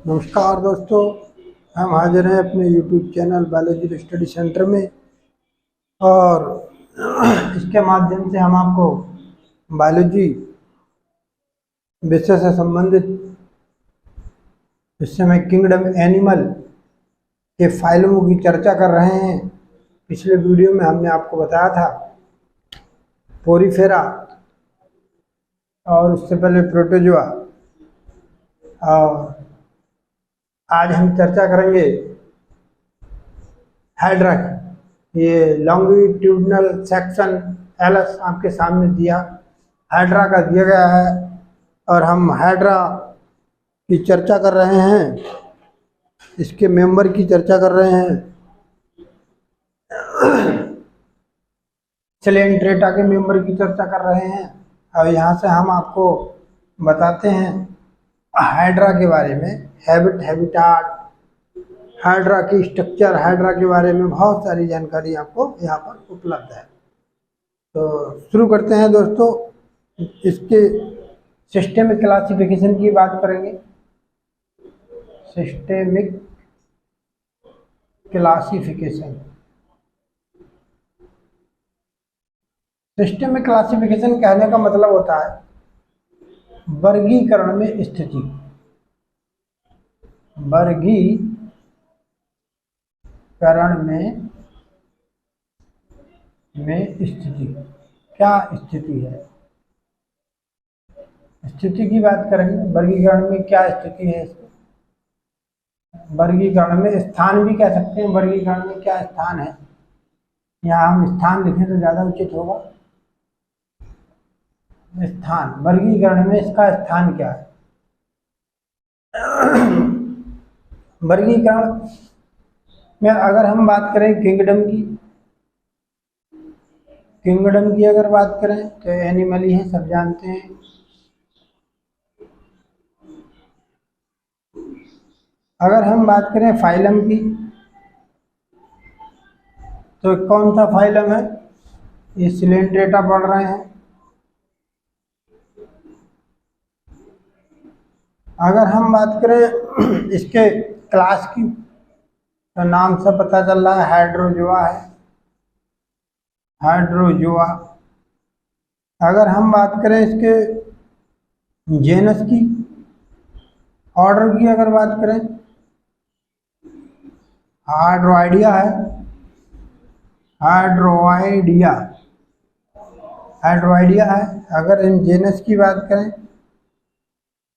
नमस्कार दोस्तों, हम हाजिर हैं अपने YouTube channel biology study centre में। और इसके माध्यम से हम आपको बायोलॉजी विषय से संबंधित इस समय किंगडम एनिमल के फाइलमों की चर्चा कर रहे हैं। पिछले वीडियो में हमने आपको बताया था पोरीफेरा और उससे पहले प्रोटोजोआ, और आज हम चर्चा करेंगे हाइड्रा की। ये लॉन्गिट्यूडनल सेक्शन एलएस आपके सामने दिया हाइड्रा का दिया गया है और हम हाइड्रा की चर्चा कर रहे हैं, इसके मेंबर की चर्चा कर रहे हैं। सिलेंट्रेटा के मेंबर की चर्चा कर रहे हैं और यहाँ से हम आपको बताते हैं हाइड्रा के बारे में, हैबिटाट, हाइड्रा की स्ट्रक्चर, हाइड्रा के बारे में बहुत सारी जानकारी आपको यहाँ पर उपलब्ध है। तो शुरू करते हैं दोस्तों। इसके सिस्टेमिक क्लासिफिकेशन की बात करेंगे। सिस्टेमिक क्लासिफिकेशन, सिस्टेमिक क्लासिफिकेशन कहने का मतलब होता है वर्गीकरण में स्थिति। वर्गीकरण में स्थिति, क्या स्थिति है? स्थिति की बात करेंगे। वर्गीकरण में क्या स्थिति है इसको? वर्गीकरण में स्थान भी कह सकते हैं। वर्गीकरण में क्या स्थान है? यहाँ हम स्थान लिखें तो ज़्यादा उचित होगा। स्थान, वर्गीकरण में इसका स्थान क्या है? वर्गीकरण में अगर हम बात करें किंगडम की अगर बात करें तो एनिमल ही है, सब जानते हैं। अगर हम बात करें फाइलम की तो कौन सा फाइलम है? ये सिलेंट्रेटा पढ़ रहे हैं। अगर हम बात करें इसके क्लास की तो नाम से पता चल रहा है हाइड्रोजोआ है, हाइड्रोजोआ। अगर हम बात करें इसके जेनस की, ऑर्डर की अगर बात करें, हाइड्रोइडिया है, हाइड्रोइडिया है। अगर इन जेनस की बात करें,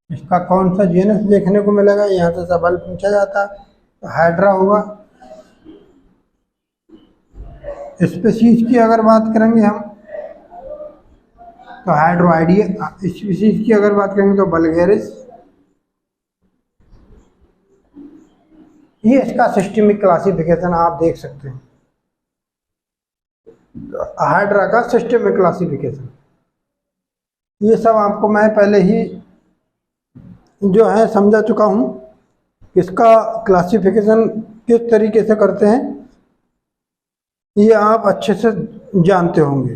इसका कौन सा जेनस देखने को मिलेगा, यहाँ से सवाल पूछा जाता, तो हाइड्रा होगा। स्पीशीज की अगर बात करेंगे हम तो हाइड्रोइडिया। स्पीशीज की अगर बात करेंगे तो वल्गेरिस। ये इसका सिस्टेमिक क्लासिफिकेशन आप देख सकते हैं, हाइड्रा का सिस्टेमिक क्लासिफिकेशन। ये सब आपको मैं पहले ही जो है समझा चुका हूँ। इसका क्लासिफिकेशन किस तरीके से करते हैं ये आप अच्छे से जानते होंगे।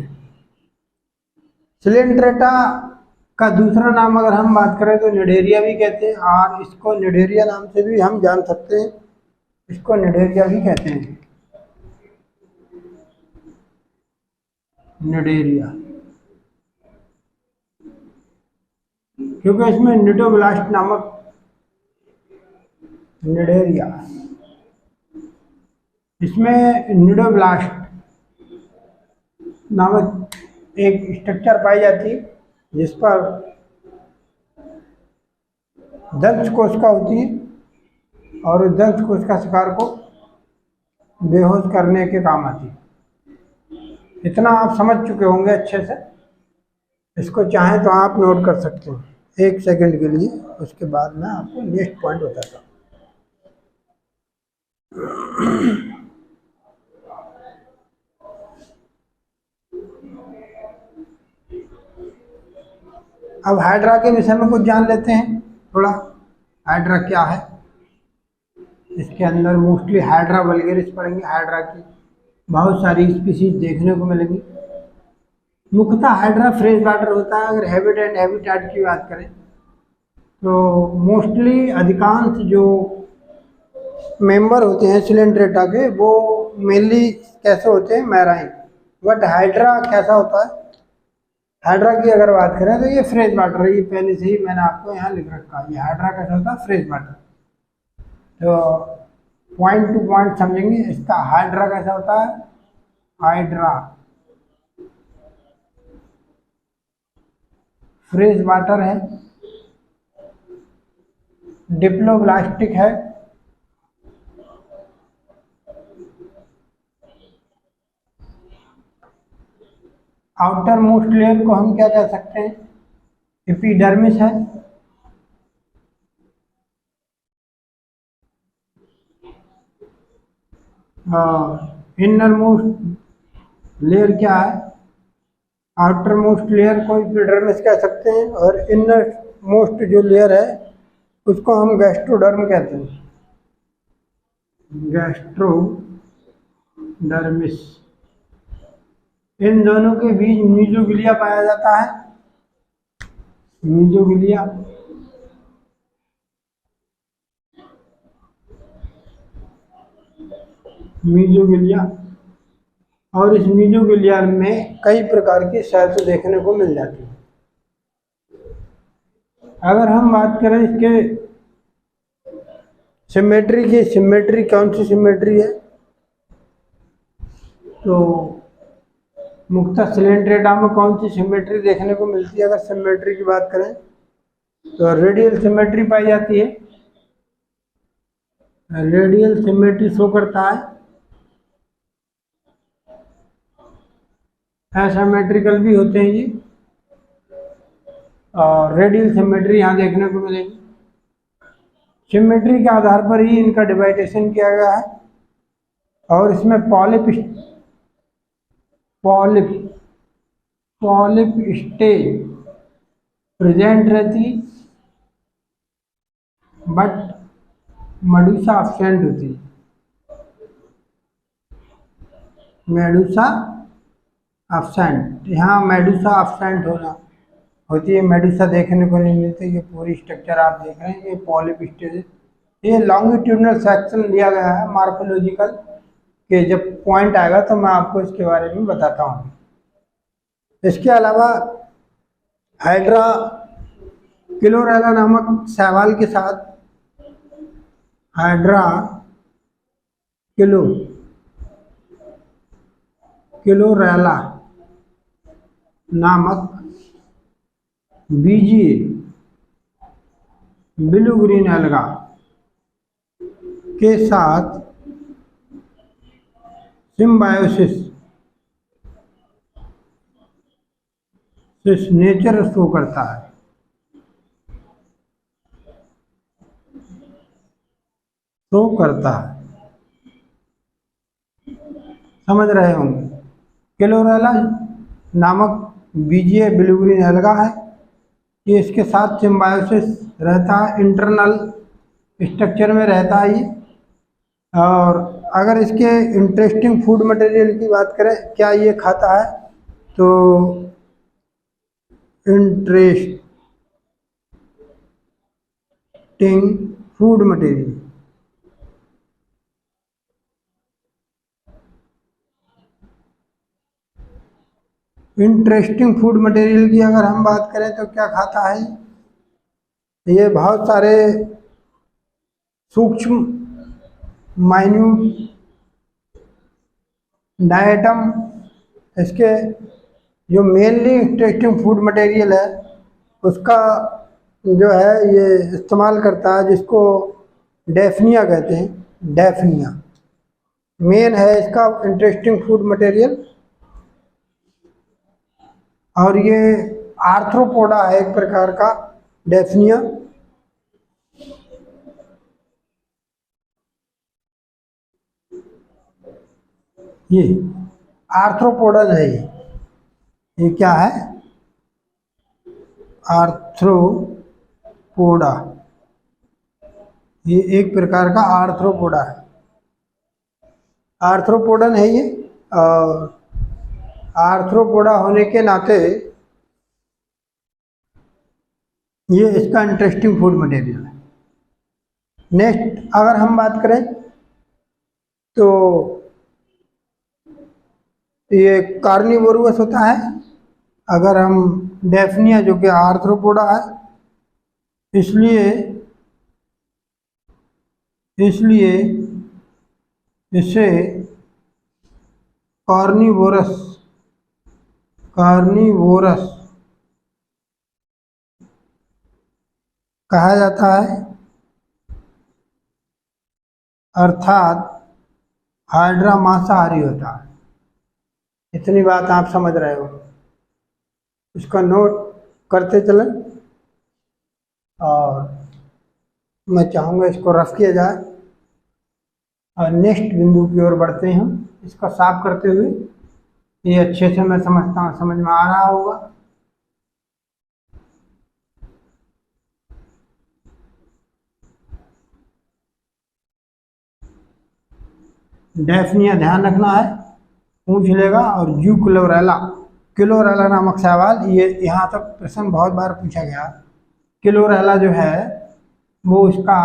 सिलेंट्रेटा का दूसरा नाम अगर हम बात करें तो निडेरिया भी कहते हैं, और इसको निडेरिया नाम से भी हम जान सकते हैं, इसको निडेरिया भी कहते हैं। निडेरिया क्योंकि इसमें निडोब्लास्ट नामक, निडेरिया, इसमें निडोब्लास्ट नामक एक स्ट्रक्चर पाई जाती है जिस पर दंश कोशिका होती है और उस दंश कोशिका शिकार को बेहोश करने के काम आती है। इतना आप समझ चुके होंगे अच्छे से। इसको चाहें तो आप नोट कर सकते हैं 1 सेकंड के लिए, उसके बाद मैं आपको नेक्स्ट पॉइंट बताता हूँ। अब हाइड्रा के विषय में कुछ जान लेते हैं थोड़ा। हाइड्रा क्या है? इसके अंदर मोस्टली हाइड्रा वल्गेरिस पढ़ेंगे। हाइड्रा की बहुत सारी स्पीशीज देखने को मिलेंगी। मुख्यतः हाइड्रा फ्रेश वाटर होता है। अगर हैबिट एंड हैबिटाट की बात करें तो मोस्टली अधिकांश जो मेंबर होते हैं सिलेंड्रेटा के वो मेनली कैसे होते हैं, मैराइन। बट हाइड्रा कैसा होता है? हाइड्रा की अगर बात करें तो ये फ्रेश वाटर है, ये पहले से ही मैंने आपको यहाँ लिख रखा है। ये हाइड्रा कैसा होता है? Fresh water. तो पॉइंट टू पॉइंट समझेंगे इसका। हाइड्रा कैसा होता है? हाइड्रा फ्रेश वाटर है, डिप्लोब्लास्टिक है, आउटर मोस्ट लेयर को हम क्या कह सकते हैं? एपिडर्मिस है, इनर मोस्ट लेयर क्या है? आउटर मोस्ट लेयर को एपिडर्मिस कह सकते हैं, और इनर मोस्ट जो लेयर है उसको हम गैस्ट्रोडर्म कहते हैं, गैस्ट्रोडर्मिस। इन दोनों के बीच मीजोगिलिया पाया जाता है, मीजोगिलिया। मीजोगिलिया, और इस मीजोगिलिया में कई प्रकार की सेल्स देखने को मिल जाती है। अगर हम बात करें इसके सिमेट्री की, सिमेट्री कौन सी सिमेट्री है? तो मुख्यतः सिलेंड्रेटा में कौन सी सिमेट्री देखने को मिलती है? अगर सिमेट्री की बात करें तो रेडियल सिमेट्री पाई जाती है। रेडियल सिमेट्री शो करता है, एसिमेट्रिकल भी होते हैं ये, और रेडियल सिमेट्री यहाँ देखने को मिलेगी। सिमेट्री के आधार पर ही इनका डिवाइडेशन किया गया है, और इसमें पॉलिप स्टेज प्रेजेंट रहती, बट मेडुसा एब्सेंट होती। मेडुसा एब्सेंट, यहाँ मेडुसा एब्सेंट होती है, मेडुसा देखने को नहीं मिलती। ये पूरी स्ट्रक्चर आप देख रहे हैं, ये पॉलिप स्टेज है। ये लॉन्गिट्यूडनल सेक्शन दिया गया है मार्फोलॉजिकल के, जब पॉइंट आएगा तो मैं आपको इसके बारे में बताता हूँ। इसके अलावा हाइड्रा क्लोरेला नामक शैवाल के साथ हाइड्रा क्लोरेला नामक बीजीय ब्लू ग्रीन एल्गा के साथ सिम्बायोसिस नेचर शो करता है। समझ रहे होंगे। क्लोरेला नामक बीजीय ब्लू ग्रीन एल्गा है, ये इसके साथ सिम्बायोसिस रहता है, इंटरनल स्ट्रक्चर में रहता है ये। और अगर इसके इंटरेस्टिंग फूड मटेरियल की बात करें, क्या ये खाता है? तो interesting food material, interesting food material की अगर हम बात करें तो क्या खाता है? ये बहुत सारे सूक्ष्म माइन्यूट डायटम, इसके जो मेनली इंटरेस्टिंग फूड मटेरियल है उसका जो है ये इस्तेमाल करता है, जिसको डेफनिया कहते हैं। डेफनिया मेन है इसका इंटरेस्टिंग फूड मटेरियल, और ये आर्थ्रोपोडा है एक प्रकार का, डेफनिया। ये आर्थ्रोपोडा है, ये क्या है? आर्थ्रोपोडा, ये एक प्रकार का आर्थ्रोपोडा है, आर्थ्रोपोडन है ये। और आर्थ्रोपोडा होने के नाते ये इसका इंटरेस्टिंग फूड मटेरियल है। नेक्स्ट अगर हम बात करें तो ये कार्निवोरस होता है। अगर हम डेफनिया जो कि आर्थ्रोपोडा है, इसलिए इसे कार्निवोरस कहा जाता है, अर्थात हाइड्रा मांसाहारी होता है। इतनी बात आप समझ रहे हो, इसका नोट करते चलें और मैं चाहूँगा इसको रफ किया जाए। और नेक्स्ट बिंदु की ओर बढ़ते हैं हम, इसको साफ करते हुए। ये अच्छे से मैं समझता हूँ, समझ में आ रहा होगा। डेफनिया ध्यान रखना है, पूछ लेगा। और जू क्लोरेला नामक सवाल, ये यहाँ तक प्रश्न बहुत बार पूछा गया। क्लोरेला जो है वो उसका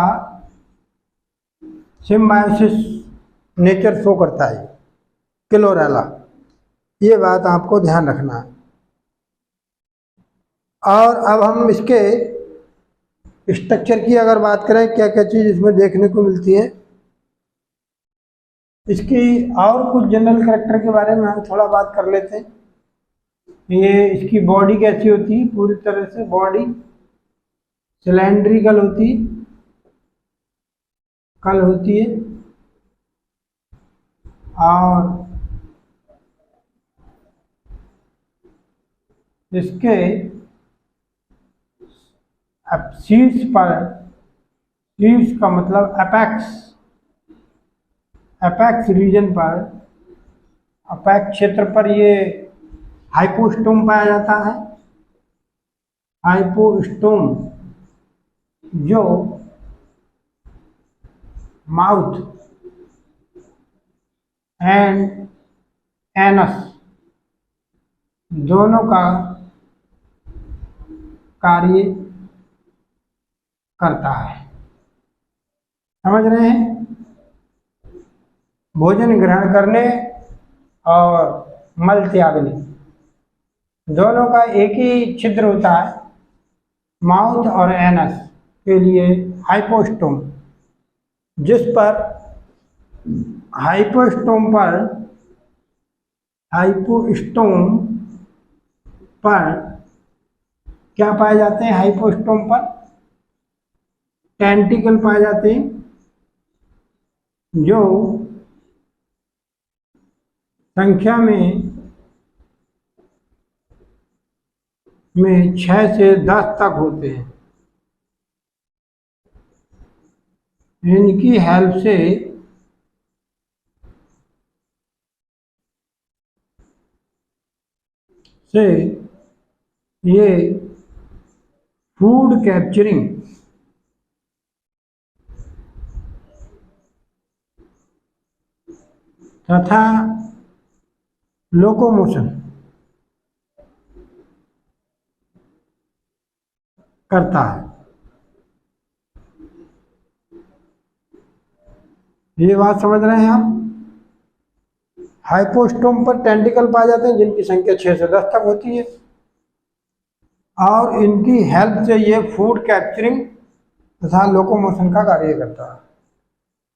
सिम्बायोसिस नेचर शो करता है, क्लोरेला। ये बात आपको ध्यान रखना है। और अब हम इसके स्ट्रक्चर की अगर बात करें, क्या क्या चीज़ इसमें देखने को मिलती है, इसकी और कुछ जनरल कैरेक्टर के बारे में हम थोड़ा बात कर लेते हैं। ये इसकी बॉडी कैसी होती है, पूरी तरह से बॉडी सिलेंड्रिकल होती है और इसके शीर्ष का मतलब अपेक्स रीजन पर, अपेक्स क्षेत्र पर ये हाइपोस्टोम पाया जाता है। हाइपोस्टोम जो माउथ एंड एनस दोनों का कार्य करता है। समझ रहे हैं? भोजन ग्रहण करने और मल त्यागने दोनों का एक ही छिद्र होता है, माउथ और एनस के लिए हाइपोस्टोम, जिस पर हाइपोस्टोम पर क्या पाए जाते हैं? हाइपोस्टोम पर टेंटिकल पाए जाते हैं, जो संख्या में 6 से 10 तक होते हैं। इनकी हेल्प से ये फूड कैप्चरिंग तथा लोकोमोशन करता है। ये बात समझ रहे हैं आप? हाइपोस्टोम पर टेंटिकल पाए जाते हैं जिनकी संख्या 6 से 10 तक होती है और इनकी हेल्प से ये फूड कैप्चरिंग तथा लोकोमोशन का कार्य करता है।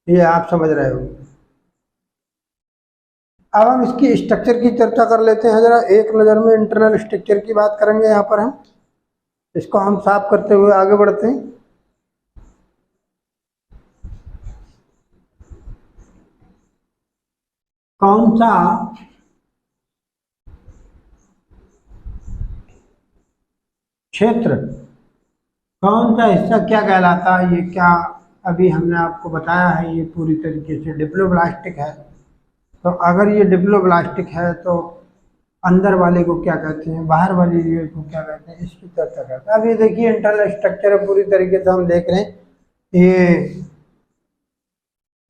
ये आप समझ रहे हो। अब हम इसकी स्ट्रक्चर की चर्चा कर लेते हैं जरा। एक नज़र में इंटरनल स्ट्रक्चर की बात करेंगे। यहाँ पर हम इसको हम साफ करते हुए आगे बढ़ते हैं। कौन सा क्षेत्र, कौन सा हिस्सा क्या कहलाता है? ये क्या अभी हमने आपको बताया है, ये पूरी तरीके से डिप्लोब्लास्टिक है। तो अगर ये डिप्लोब्लास्टिक है तो अंदर वाले को क्या कहते हैं, बाहर वाली लेयर को क्या कहते हैं, इसकी चर्चा करते हैं। अब ये देखिए इंटरनल स्ट्रक्चर है, पूरी तरीके से हम देख रहे हैं। ये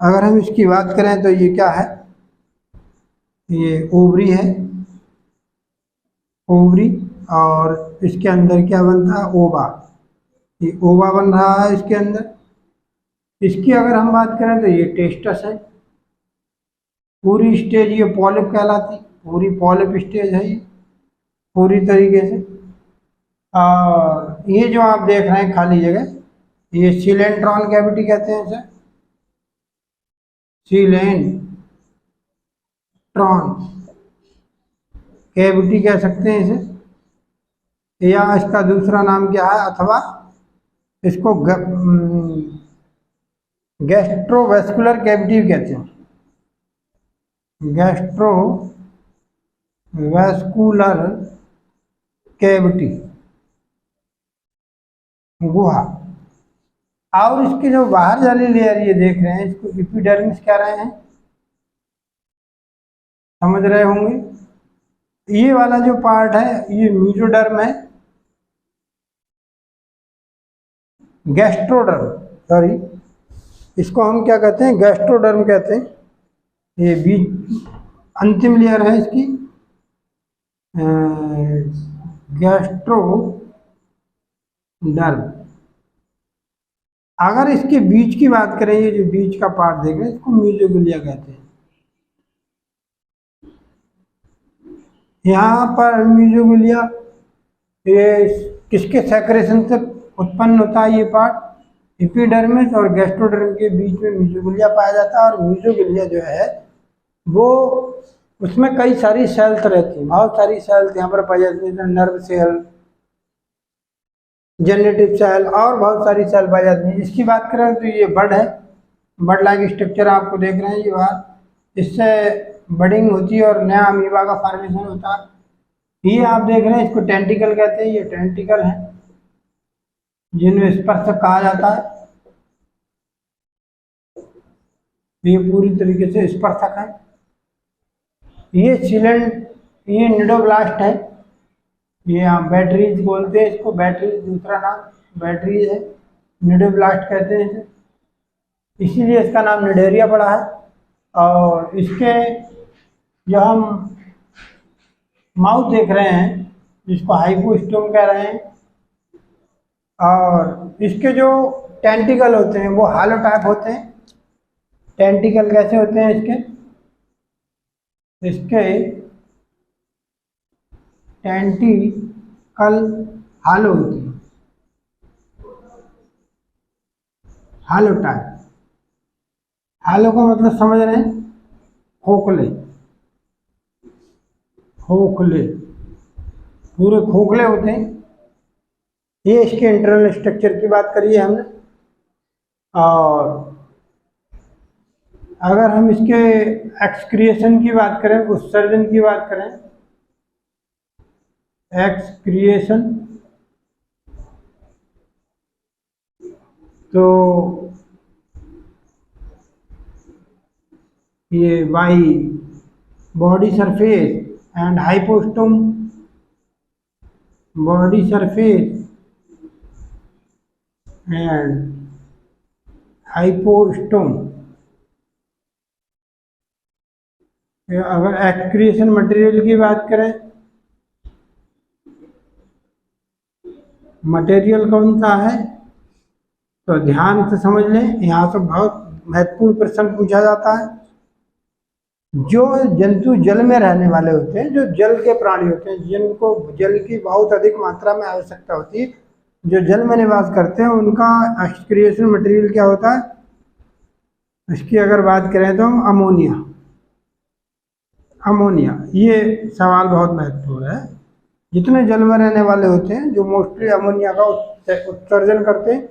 अगर हम इसकी बात करें तो ये क्या है, ये ओवरी है, ओवरी, और इसके अंदर क्या बनता है, ओवा। ये ओवा बन रहा है इसके अंदर। इसकी अगर हम बात करें तो ये टेस्टस है। पूरी स्टेज ये पॉलिप कहलाती, पूरी पॉलिप स्टेज है ये पूरी तरीके से। और ये जो आप देख रहे हैं खाली जगह, ये सीलेंट्रॉन कैविटी कहते हैं इसे, सीलेंट्रॉन कैविटी कह सकते हैं इसे, या इसका दूसरा नाम क्या है, अथवा इसको गैस्ट्रोवेस्कुलर कैविटी कहते हैं, गैस्ट्रोवेस्कुलर कैविटी, गुहा। और इसकी जो बाहर वाली लेयर ये देख रहे हैं, इसको एपिडर्मिस कह रहे हैं, समझ रहे होंगे। ये वाला जो पार्ट है ये मेसोडर्म है, गैस्ट्रोडर्म, सॉरी इसको हम क्या कहते हैं, गैस्ट्रोडर्म कहते हैं। ये बीच अंतिम लेयर है इसकी, गैस्ट्रोडर्म। अगर इसके बीच की बात करें, ये जो बीच का पार्ट देख रहे हैं इसको मीजोगिलिया कहते हैं। यहाँ पर मीजोगिलिया ये किसके सेक्रेशन से उत्पन्न होता है, ये पार्ट एपिडर्मिस और गैस्ट्रोडर्म के बीच में मीजोगिलिया पाया जाता है। और मीजोगिलिया जो है वो उसमें कई सारी सेल्स रहती हैं, बहुत सारी सेल्स यहाँ पर पाई जाती हैं, नर्व सेल, जेनेटिव सेल और बहुत सारी सेल पाई जाती हैं। इसकी बात करें तो ये बड है, बड लाइक स्ट्रक्चर आपको देख रहे हैं ये बात, इससे बडिंग होती है और नया अमीबा का फॉर्मेशन होता है। ये आप देख रहे हैं इसको टेंटिकल कहते हैं, ये टेंटिकल है जिन्हें स्पर्शक कहा जाता है। ये पूरी तरीके से स्पर्शक है। ये ये निडोब्लास्ट है, ये आप बैटरीज बोलते हैं इसको, बैटरीज दूसरा नाम बैटरीज है, निडोब्लास्ट कहते हैं इसे, इसीलिए इसका नाम निडेरिया पड़ा है। और इसके जो हम माउथ देख रहे हैं जिसको हाइपोस्टोम कह रहे हैं, और इसके जो टेंटिकल होते हैं वो हालो टाइप होते हैं। टेंटिकल कैसे होते हैं इसके टेंटिकल हालो होती है, हालो टाइप। हालो का मतलब समझ रहे हैं, खोखले, खोखले, पूरे खोखले होते हैं। ये इसके इंटरनल स्ट्रक्चर की बात करिए हमने। और अगर हम इसके एक्सक्रिएशन की बात करें, उत्सर्जन की बात करें, एक्सक्रिएशन, तो ये by body surface and hypostome, body surface and hypostome. अगर एक्सक्रिएशन मटेरियल की बात करें, मटेरियल कौन सा है, तो ध्यान से समझ लें, यहाँ से बहुत महत्वपूर्ण प्रश्न पूछा जाता है। जो जंतु जल में रहने वाले होते हैं, जो जल के प्राणी होते हैं, जिनको जल की बहुत अधिक मात्रा में आवश्यकता होती है, जो जल में निवास करते हैं, उनका एक्सक्रिएशन मटेरियल क्या होता है। इसकी अगर बात करें तो अमोनिया, अमोनिया, ये सवाल बहुत महत्वपूर्ण है। जितने जल में रहने वाले होते हैं जो मोस्टली अमोनिया का उत्सर्जन करते हैं,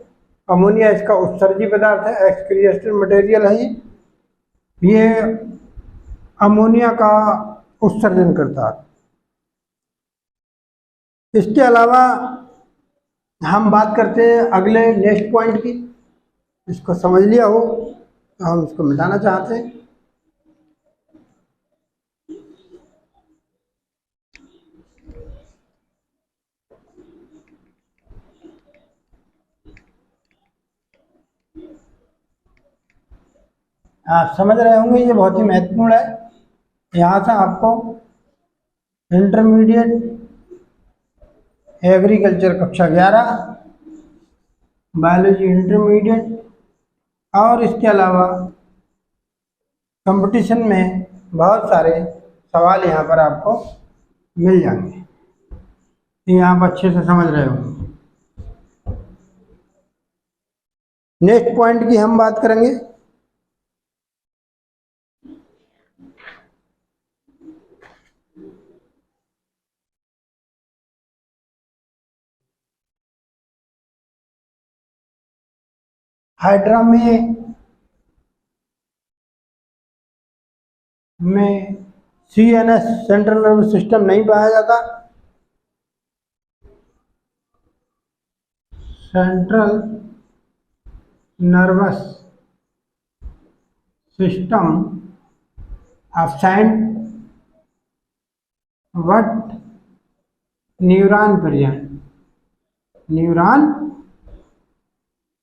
अमोनिया इसका उत्सर्जी पदार्थ है, एक्सक्रिएशन मटेरियल है ये अमोनिया का उत्सर्जन करता है। इसके अलावा हम बात करते हैं अगले नेक्स्ट पॉइंट की। इसको समझ लिया हो तो हम इसको मिटाना चाहते हैं। आप समझ रहे होंगे ये बहुत ही महत्वपूर्ण है। यहाँ से आपको इंटरमीडिएट एग्रीकल्चर कक्षा 11 बायोलॉजी इंटरमीडिएट, और इसके अलावा कंपटीशन में बहुत सारे सवाल यहाँ पर आपको मिल जाएंगे, ये आप अच्छे से समझ रहे हो। नेक्स्ट पॉइंट की हम बात करेंगे। हाइड्रा में CNS सेंट्रल नर्वस सिस्टम नहीं पाया जाता। Central nervous system absent but neuron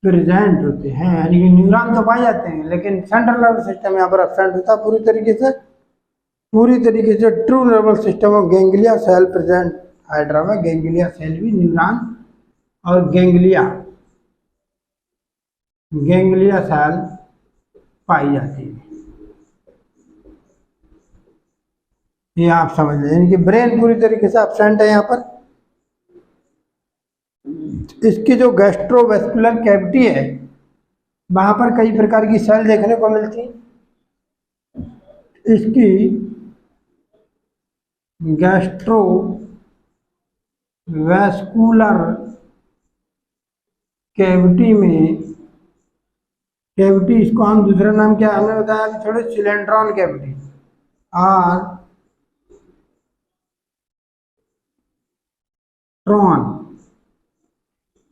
present होते हैं, यानी कि न्यूरॉन तो पाए जाते हैं लेकिन सेंट्रल नर्वस सिस्टम यहाँ पर एब्सेंट होता है पूरी तरीके से true nervous system of ganglia cell present. Hydra में गैंग्लिया सेल भी न्यूरॉन और गैंग्लिया सेल पाई जाती है, ये आप समझ लें। यानी कि ब्रेन पूरी तरीके से एब्सेंट है यहाँ पर। इसकी जो गैस्ट्रोवेस्कुलर कैविटी है वहां पर कई प्रकार की सेल देखने को मिलती है। इसकी गैस्ट्रोवेस्कुलर कैविटी इसको हम दूसरा नाम क्या हमने बताया कि थोड़े सिलेंड्रॉन कैविटी और ट्रॉन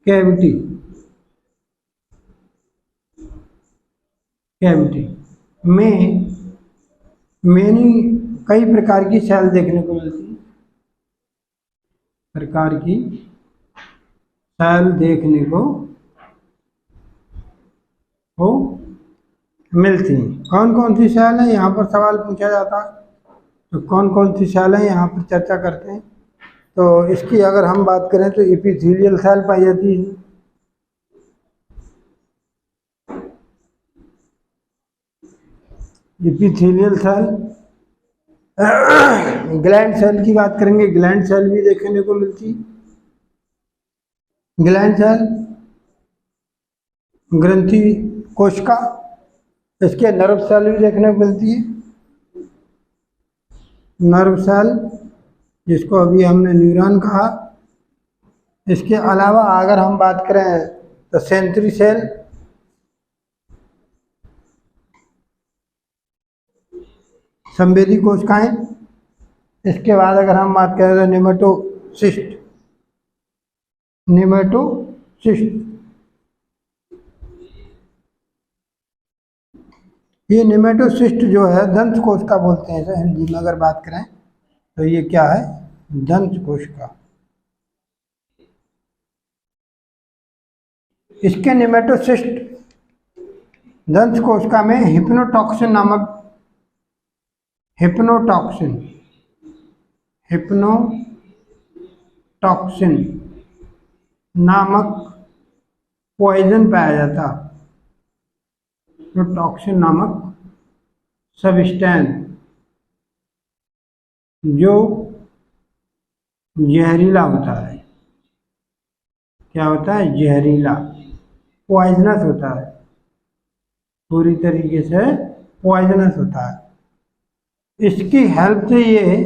कैविटी में कई प्रकार की सेल देखने को मिलती है। कौन कौन सी सेल है यहाँ पर सवाल पूछा जाता है, तो कौन कौन सी सेल है यहाँ पर चर्चा करते हैं। तो इसकी अगर हम बात करें तो एपिथेलियल सेल पाई जाती है, एपिथेलियल सेल। ग्लैंड सेल की बात करेंगे, ग्लैंड सेल भी देखने को मिलती। ग्लैंड सेल ग्रंथि कोशिका, इसके नर्व सेल भी देखने को मिलती है। नर्व सेल जिसको अभी हमने न्यूरॉन कहा। इसके अलावा अगर हम बात करें तो सेंसरी सेल, संवेदी कोशिकाएं। इसके बाद अगर हम बात करें तो नेमेटोसिस्ट। ये नेमेटोसिस्ट जो है दंत कोशिका बोलते हैं इसे हिंदी में अगर बात करें तो ये क्या है, दंत कोशिका। इसके नेमेटोसिस्ट दंत कोशिका में हिप्नोटॉक्सिन नामक पॉइजन पाया जाता। टॉक्सिन नामक सब्सटेंस जो जहरीला होता है। क्या होता है, जहरीला, पॉइजनस होता है, पूरी तरीके से पॉइजनस होता है। इसकी हेल्प से ये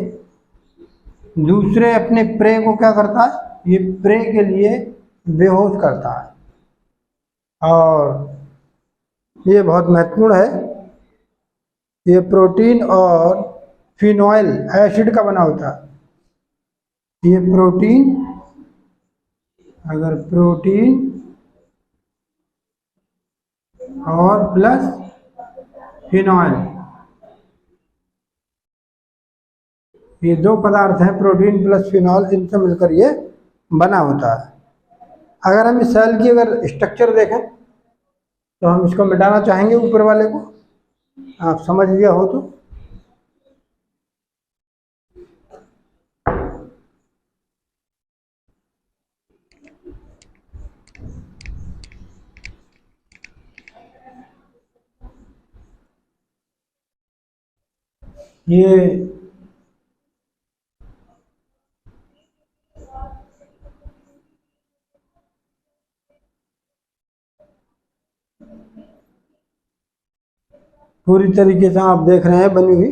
दूसरे अपने प्रे को क्या करता है, ये प्रे के लिए बेहोश करता है। और ये बहुत महत्वपूर्ण है, ये प्रोटीन और फिनोइल एसिड का बना होता है। ये प्रोटीन और प्लस फिनोइल, ये दो पदार्थ हैं, प्रोटीन प्लस फिनॉल, इनसे मिलकर ये बना होता है। अगर हम इस सेल की अगर स्ट्रक्चर देखें तो हम इसको मिटाना चाहेंगे ऊपर वाले को, आप समझ लिया हो तो। ये पूरी तरीके से आप देख रहे हैं बनी हुई,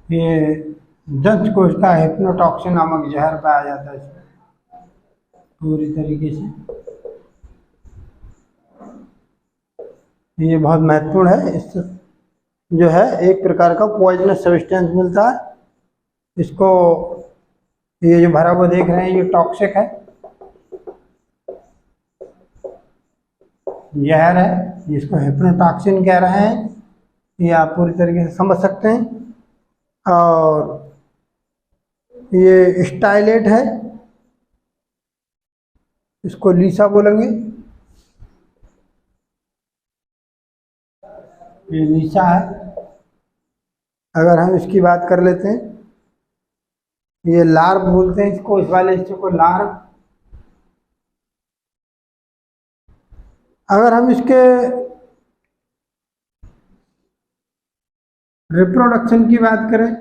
ये दंत कोश का हिप्नोटॉक्सिन नामक जहर पाया जाता है इसमें पूरी तरीके से। ये बहुत महत्वपूर्ण है, इससे जो है एक प्रकार का पॉइजनस सब्सटेंस मिलता है इसको। ये जो भरा हुआ देख रहे हैं ये टॉक्सिक है, जहर है, जिसको हिप्नोटॉक्सिन कह रहे हैं, ये आप पूरी तरीके से समझ सकते हैं। और ये स्टाइलेट है, इसको लीसा बोलेंगे, ये लीसा है। अगर हम इसकी बात कर लेते हैं, ये लार्व बोलते हैं इसको, इस वाले हिस्से को लार्व। अगर हम इसके रिप्रोडक्शन की बात करें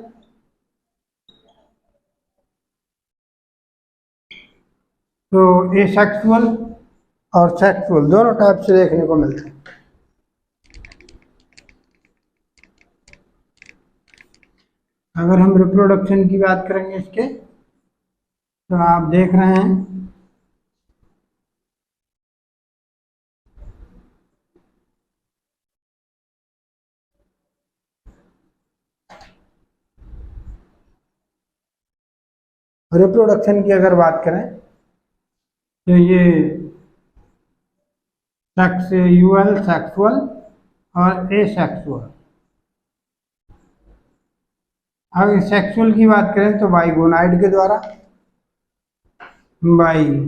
तो एसेक्सुअल और सेक्सुअल दोनों टाइप से देखने को मिलते हैं। अगर हम रिप्रोडक्शन की बात करेंगे इसके, तो आप देख रहे हैं रिप्रोडक्शन की अगर बात करें तो ये सेक्सुअल, सेक्सुअल और एसेक्सुअल। अगर सेक्सुअल की बात करें तो बाइगोनाइड के द्वारा, बाइगोनोइड,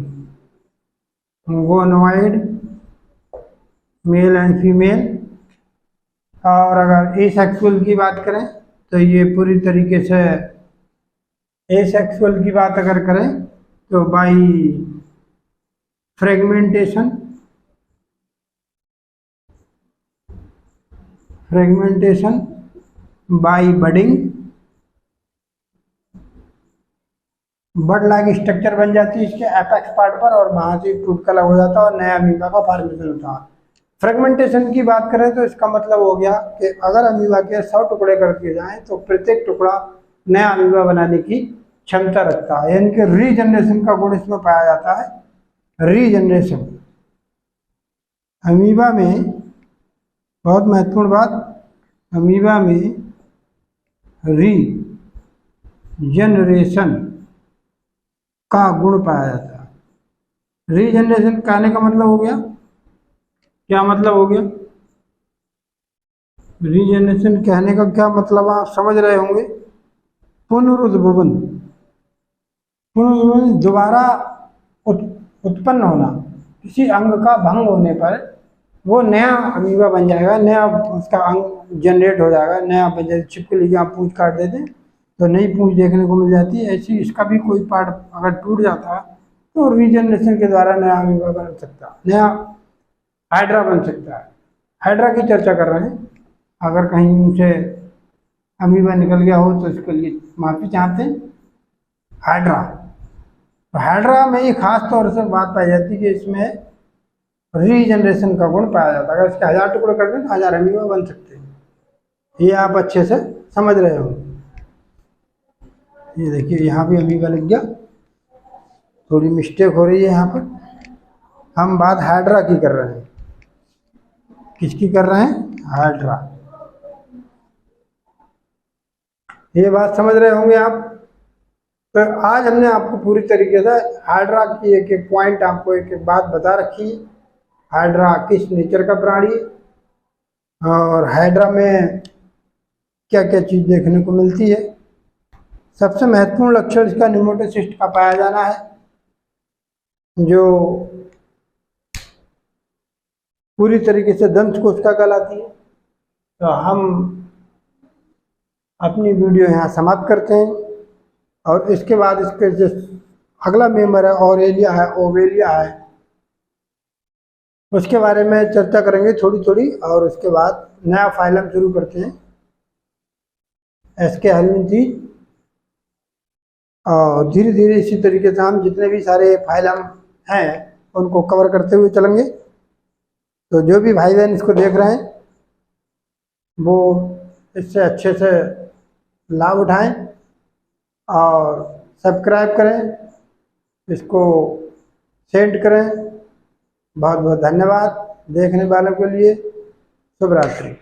मेल एंड फीमेल। और अगर एसेक्सुअल की बात करें तो ये पूरी तरीके से, एसेक्सुअल की बात अगर करें तो by fragmentation, by budding, bud like structure बन जाती है इसके एपेक्स पार्ट पर और वहां से टूट कर अलग हो जाता है और नया अमीबा का फॉर्मेशन होता है। फ्रेगमेंटेशन की बात करें तो इसका मतलब हो गया कि अगर अमीबा के 100 टुकड़े कर दिए जाएं तो प्रत्येक टुकड़ा नया अमीबा बनाने की क्षमता रखता है, यानी कि रीजनरेशन का गुण इसमें पाया जाता है। रीजनरेशन अमीबा में, बहुत महत्वपूर्ण बात, अमीबा में रीजनरेशन का गुण पाया जाता है। रीजनरेशन कहने का मतलब हो गया, क्या मतलब हो गया? रीजनरेशन कहने का क्या मतलब आप समझ रहे होंगे? पुनरुद्भवन, पुनरुद्भवन दोबारा उत्पन्न होना। किसी अंग का भंग होने पर वो नया अमीबा बन जाएगा, नया उसका अंग जनरेट हो जाएगा, नया बन जाएगा। छिपकली की आप पूंछ काट देते तो नई पूंछ देखने को मिल जाती है, ऐसी इसका भी कोई पार्ट अगर टूट जाता है तो रीजनरेशन के द्वारा नया अमीबा बन सकता है, नया हाइड्रा बन सकता है। हाइड्रा की चर्चा कर रहे हैं, अगर कहीं उनसे अमीबा निकल गया हो तो इसके लिए माफी चाहते हैं। हाइड्रा, तो हाइड्रा में ये खास तौर से बात पाई जाती है कि इसमें रीजनरेशन का गुण पाया जाता है। अगर इसके 1000 टुकड़े कर दें तो 1000 अमीबा बन सकते हैं, ये आप अच्छे से समझ रहे हो। ये देखिए यहाँ भी अमीबा लग गया, थोड़ी मिस्टेक हो रही है यहाँ पर। हम बात हाइड्रा की कर रहे हैं, किसकी कर रहे हैं? हाइड्रा। ये बात समझ रहे होंगे आप। तो आज हमने आपको पूरी तरीके से हाइड्रा की एक एक पॉइंट, आपको एक एक बात बता रखी है। हाइड्रा किस नेचर का प्राणी है और हाइड्रा में क्या क्या चीज़ देखने को मिलती है। सबसे महत्वपूर्ण लक्षण इसका न्यूमोटोसिस्ट का पाया जाना है, जो पूरी तरीके से दंत कोशिका कहलाती है। तो हम अपनी वीडियो यहाँ समाप्त करते हैं और इसके बाद इसके जो अगला मेंबर है ऑरेलिया है, ओवेलिया है, उसके बारे में चर्चा करेंगे थोड़ी थोड़ी, और उसके बाद नया फाइलम शुरू करते हैं। SK हेलमिंथी। और धीरे धीरे इसी तरीके से हम जितने भी सारे फाइलम हैं उनको कवर करते हुए चलेंगे। तो जो भी भाई बहन इसको देख रहे हैं वो इससे अच्छे से लाभ उठाएं और सब्सक्राइब करें, इसको सेंड करें। बहुत बहुत धन्यवाद देखने वालों के लिए। शुभ रात्रि।